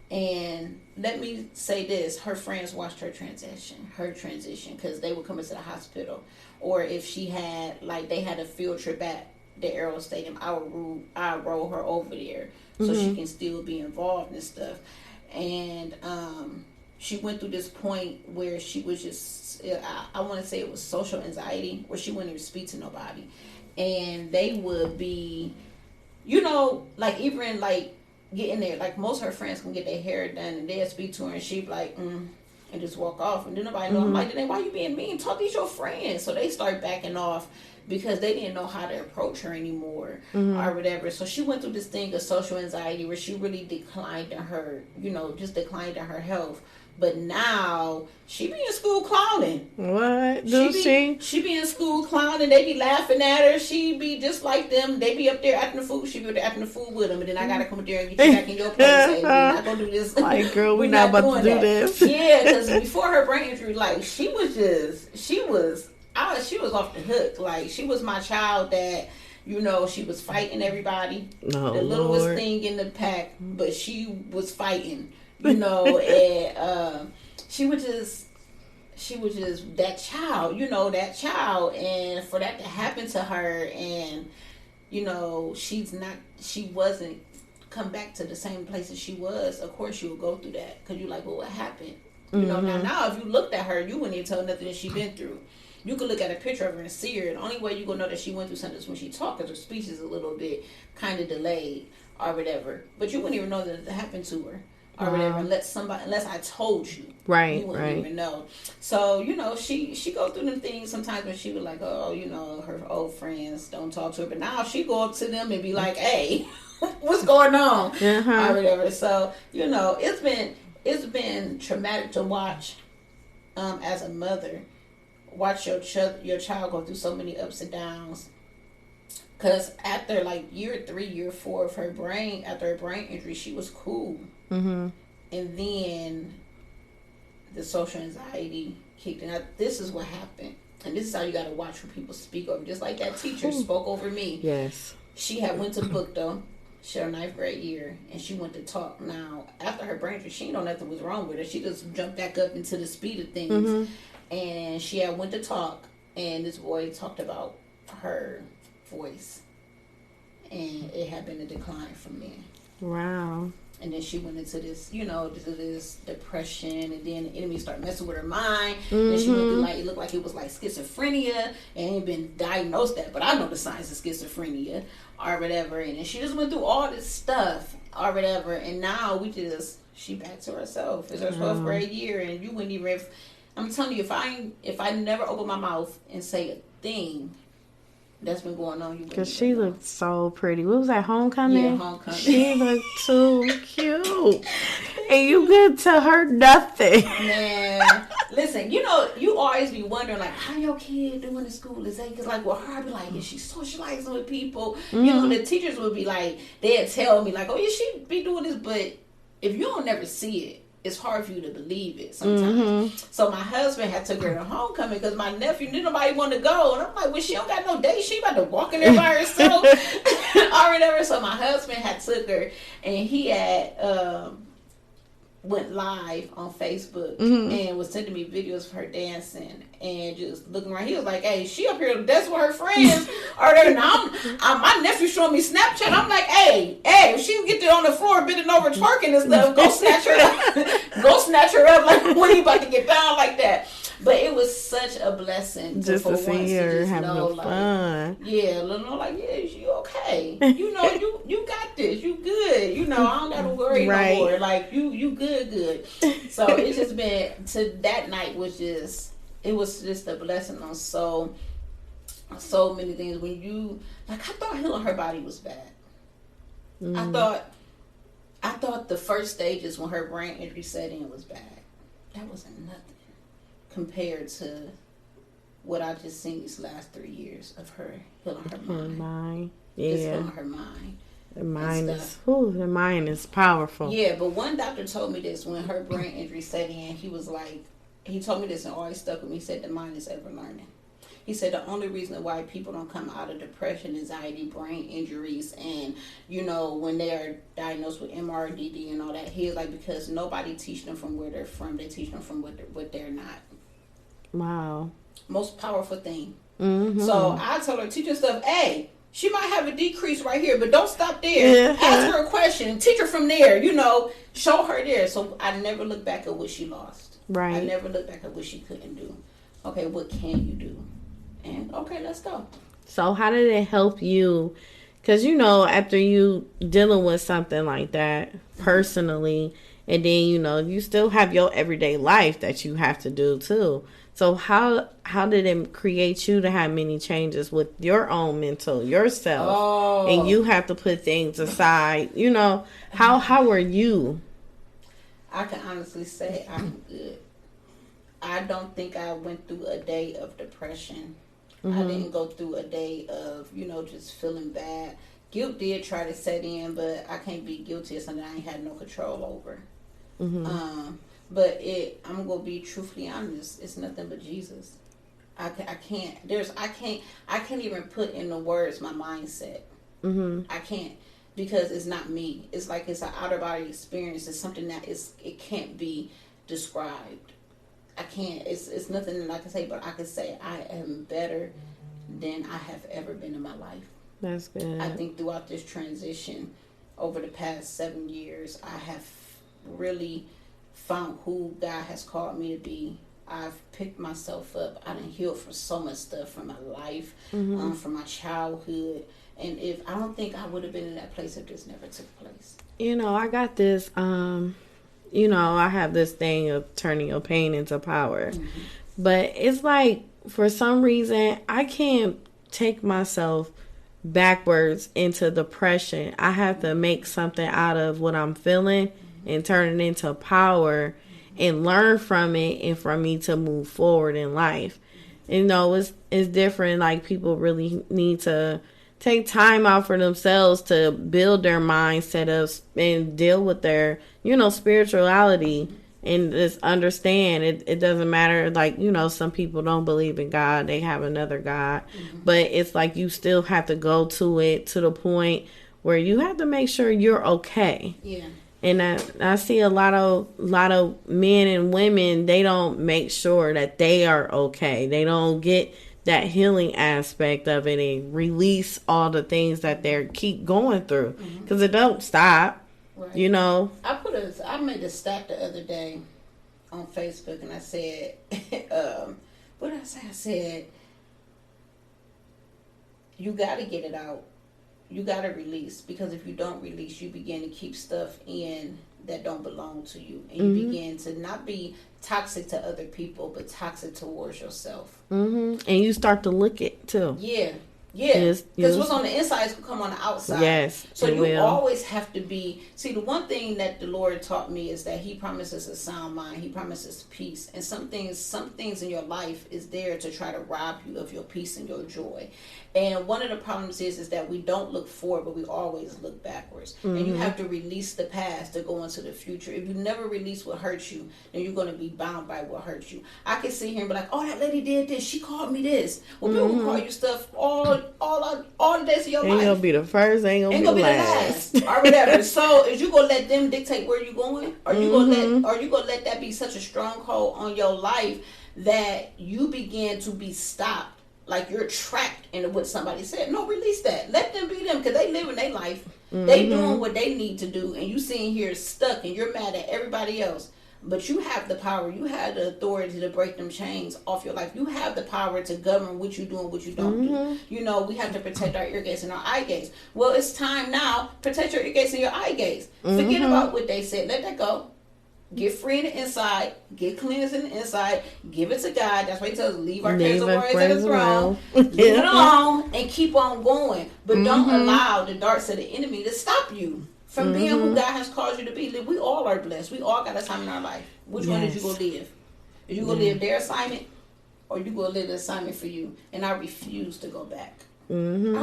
And let me say this, her friends watched her transition, because they would come into the hospital. Or if she had, like, they had a field trip at the Aero Stadium, I roll her over there so she can still be involved and stuff. And she went through this point where she was just, I want to say it was social anxiety, where she wouldn't even speak to nobody. And they would be, like even like getting there, like most of her friends can get their hair done and they'll speak to her and she'd be like, and just walk off. And then nobody know. I'm like, then why you being mean? Talk to these your friends. So they start backing off because they didn't know how to approach her anymore or whatever. So she went through this thing of social anxiety where she really declined in her, declined in her health. But now she be in school clowning. What? She be in school clowning. They be laughing at her. She be just like them. They be up there acting the food. She be up there acting the food with them. And then I gotta come up there and get you back in your place. Hey, we're not gonna do this. Like, girl, we're not about to do this. Yeah, because before her brain injury, like she was off the hook. Like she was my child that, she was fighting everybody. Oh, the littlest Lord. Thing in the pack, but she was fighting. And she was just that child, and for that to happen to her, and she wasn't come back to the same place as she was. Of course you would go through that because you're like, well, what happened? Now if you looked at her, you wouldn't even tell nothing that she been through. You could look at a picture of her and see her. The only way you gonna know that she went through something is when she talks, because her speech is a little bit kind of delayed or whatever. But you wouldn't even know that it happened to her. Or whatever, unless I told you, right? You wouldn't even know. So she go through them things sometimes when she was like, her old friends don't talk to her, but now she go up to them and be like, hey, what's going on, or whatever. So it's been traumatic to watch, as a mother, watch your child go through so many ups and downs. Because after like year 3, year 4 of her brain, after her brain injury, she was cool. And then the social anxiety kicked in. Now, this is what happened. And this is how you got to watch when people speak over. Just like that teacher spoke over me. Yes. She had went to book though. She her 9th grade year, and she went to talk. Now, after her brain injury, she didn't know nothing was wrong with her. She just jumped back up into the speed of things. Mm-hmm. And she had went to talk, and this boy talked about her voice. And it had been a decline from there. Wow. And then she went into this, this depression, and then the enemy started messing with her mind. Mm-hmm. And she went through, it looked like it was like schizophrenia, and ain't been diagnosed that, but I know the signs of schizophrenia or whatever. And then she just went through all this stuff or whatever, and now she back to herself. It's her 12th grade year, and you wouldn't even. I'm telling you, if I never open my mouth and say a thing that's been going on, because she looked so pretty. What was that, homecoming? Yeah, homecoming. She looked too cute, and you couldn't tell her nothing. Man, listen, you always be wondering how your kid doing in school. Is that because with her, I'd be like, is she socializing with people? Mm-hmm. The teachers would be they'd tell me oh yeah, she be doing this, but if you don't never see it, it's hard for you to believe it sometimes. Mm-hmm. So my husband had took her to homecoming because my nephew didn't nobody want to go, and I'm like, well, she don't got no date. She about to walk in there by herself or whatever. So my husband had took her, and he had went live on Facebook and was sending me videos of her dancing and just looking around. He was like, hey, she up here dancing with her friends are there now. My nephew showing me Snapchat. I'm like, hey, if she get there on the floor bending over twerking and stuff, go snatch her up. Go snatch her up when you about to get down like that. But it was such a blessing just to see her having fun. Yeah, she okay. You got this. You good. I don't got to worry no more. You good. So it's just been, to that night was just a blessing on so many things. When you, I thought healing her body was bad. Mm-hmm. I thought the first stages when her brain injury set in was bad. That wasn't nothing compared to what I just seen these last 3 years of her healing her mind. Yeah. Just healing her mind. The mind is powerful. Yeah, but one doctor told me this when her brain injury set in. He told me this and always stuck with me. He said the mind is ever learning. He said the only reason why people don't come out of depression, anxiety, brain injuries, and when they are diagnosed with MRDD and all that, he was because nobody teach them from where they're from. They teach them from what they're not. Wow. Most powerful thing. Mm-hmm. So I told her, teach her stuff. Hey, she might have a decrease right here, but don't stop there. Yeah. Ask her a question. Teach her from there. Show her there. So I never look back at what she lost. Right. I never look back at what she couldn't do. Okay, what can you do? And okay, let's go. So how did it help you? Because after you dealing with something like that personally, and then you still have your everyday life that you have to do too. So how did it create you to have many changes with your own mental, yourself? Oh. And you have to put things aside. How were you? I can honestly say I'm good. I don't think I went through a day of depression. Mm-hmm. I didn't go through a day of, just feeling bad. Guilt did try to set in, but I can't be guilty of something I ain't had no control over. Mm-hmm. But I'm gonna be truthfully honest. It's nothing but Jesus. I can't even put in the words my mindset. Mm-hmm. I can't, because it's not me. It's it's an outer body experience. It's something that it can't be described. I can't. It's nothing that I can say, but I can say I am better than I have ever been in my life. That's good. I think throughout this transition over the past 7 years, I have really found who God has called me to be. I've picked myself up. I done healed from so much stuff from my life, mm-hmm. From my childhood. And I don't think I would have been in that place if this never took place. I got this, I have this thing of turning your pain into power. Mm-hmm. But it's for some reason, I can't take myself backwards into depression. I have to make something out of what I'm feeling and turn it into power and learn from it, and for me to move forward in life. It's different. People really need to take time out for themselves to build their mindset up and deal with their, spirituality, and just understand it doesn't matter. Some people don't believe in God. They have another God. Mm-hmm. But it's you still have to go to it to the point where you have to make sure you're okay. Yeah. And I see a lot of men and women, they don't make sure that they are okay. They don't get that healing aspect of it and release all the things that they keep going through, because it don't stop. Right. You know. I made a stat the other day on Facebook, and I said, what did I say? I said, you got to get it out. You got to release, because if you don't release, you begin to keep stuff in that don't belong to you, and you begin to not be toxic to other people, but toxic towards yourself. And you start to look it too. Yeah. Because what's on the inside is going to come on the outside. Yes. So you always have to be. See, the one thing that the Lord taught me is that He promises a sound mind. He promises peace. And some things in your life is there to try to rob you of your peace and your joy. And one of the problems is that we don't look forward, but we always look backwards. And you have to release the past to go into the future. If you never release what hurts you, then you're going to be bound by what hurts you. I can sit here and be like, oh, that lady did this. She called me this. Well, people will call you stuff all the days of your life. Ain't gonna be the first, ain't gonna be the last. Or whatever. So is you gonna let them dictate where you're going? Or you gonna let that be such a stronghold on your life that you begin to be stopped? Like you're trapped into what somebody said. No, release that. Let them be them, because they living their life. They doing what they need to do, and you sitting here stuck, and you're mad at everybody else. But you have the power. You have the authority to break them chains off your life. You have the power to govern what you do and what you don't do. You know, we have to protect our ear gates and our eye gates. Well, it's time now. Protect your ear gates and your eye gates. Forget about what they said. Let that go. Get free in the inside. Get cleansed in the inside. Give it to God. That's why He tells us, leave our cares and worries at His throne. Leave it alone and keep on going. But don't allow the darts of the enemy to stop you from being who God has called you to be. We all are blessed. We all got a time in our life. Which one is you going to live? Are you going to live their assignment, or you going to live the assignment for you? And I refuse to go back. I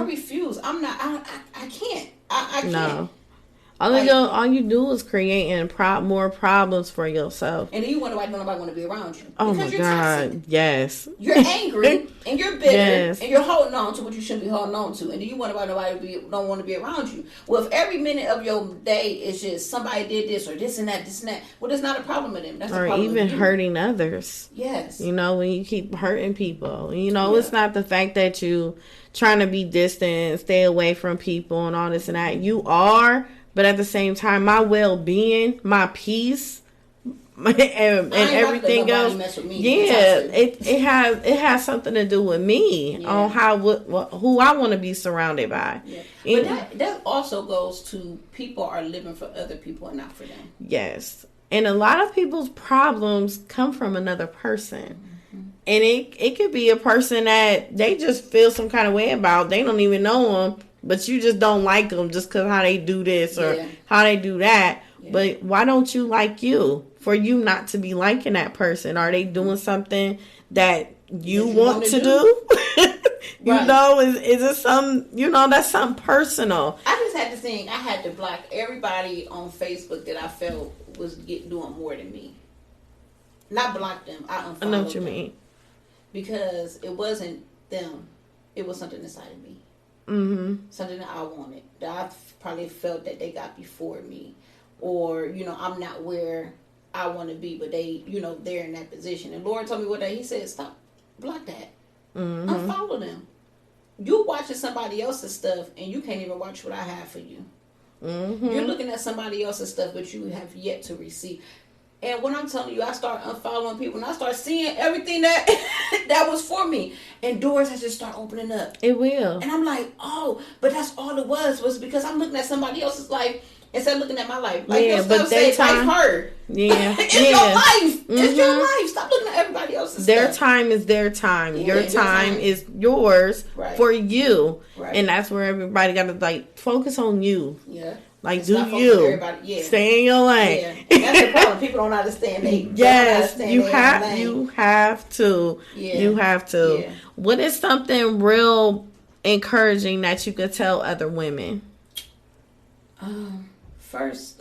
refuse. I'm not. I can't. I can't. No. All you do is creating more problems for yourself. And then you wonder why nobody want to be around you. Oh my God, toxic. Yes. You're angry and you're bitter and you're holding on to what you shouldn't be holding on to. And then you wonder why nobody don't want to be around you. Well, if every minute of your day is just somebody did this or this and that, well, there's not a problem with them. That's a problem even with you. Hurting others. Yes. You know, when you keep hurting people. It's not the fact that you trying to be distant, stay away from people and all this and that. You are. But at the same time, my well-being, my peace, and everything else, it has something to do with me on who I want to be surrounded by. Yeah. But that also goes to people are living for other people and not for them. Yes, and a lot of people's problems come from another person. And it could be a person that they just feel some kind of way about. They don't even know them. But you just don't like them just because how they do this or how they do that. Yeah. But why don't you like you? For you not to be liking that person. Are they doing something that you want to do? You know, is it some, that's something personal. I just had to think, I had to block everybody on Facebook that I felt was doing more than me. Not block them, I unfollowed them. I know what you mean. Because it wasn't them. It was something inside of me. Something that I wanted, that I probably felt that they got before me, or I'm not where I want to be, but they they're in that position. And Lord told me one day, He said, stop, block that, unfollow them. You watching somebody else's stuff and you can't even watch what I have for you. You're looking at somebody else's stuff, but you have yet to receive. And when I'm telling you, I start unfollowing people and I start seeing everything that was for me. And doors have just start opening up. It will. And I'm like, oh, but that's all it was because I'm looking at somebody else's life instead of looking at my life. Like your stuff says, life her. Yeah. It's your life. It's your life. Stop looking at everybody else's Their stuff. time is their time. Yeah, your time is yours for you. Right. And that's where everybody got to focus on you. Yeah. Like, do you stay in your lane? Yeah. And that's the problem. People don't understand. Yes, you have to. Yeah. You have to. Yeah. What is something real encouraging that you could tell other women? The first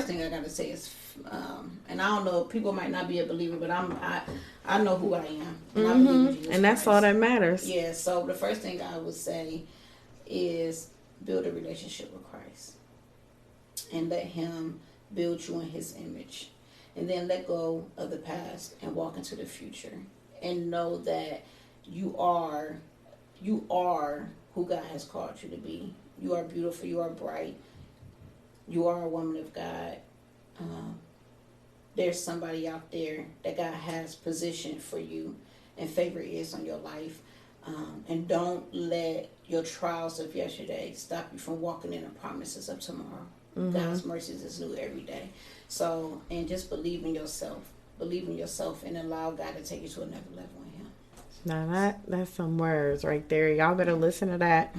thing I got to say is, and I don't know, people might not be a believer, but I know who I am, and I believe in Jesus and that's Christ. All that matters. Yeah. So the first thing I would say is, build a relationship with Christ and let him build you in his image. And then let go of the past and walk into the future. And know that you are who God has called you to be. You are beautiful. You are bright. You are a woman of God. There's somebody out there that God has positioned for you, and favor is on your life. And don't let your trials of yesterday stop you from walking in the promises of tomorrow. God's mercies is new every day. So, and just believe in yourself. Believe in yourself and allow God to take you to another level in him. Now that's some words right there. Y'all better listen to that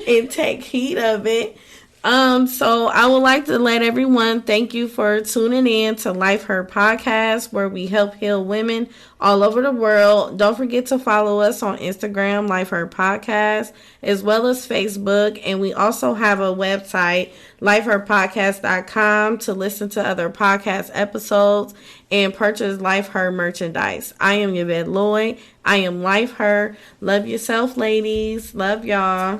and take heed of it. So I would like to let everyone thank you for tuning in to Life Her Podcast, where we help heal women all over the world. Don't forget to follow us on Instagram, Life Her Podcast, as well as Facebook. And we also have a website, lifeherpodcast.com, to listen to other podcast episodes and purchase Life Her merchandise. I am Yvette Lloyd. I am Life Her. Love yourself, ladies. Love y'all.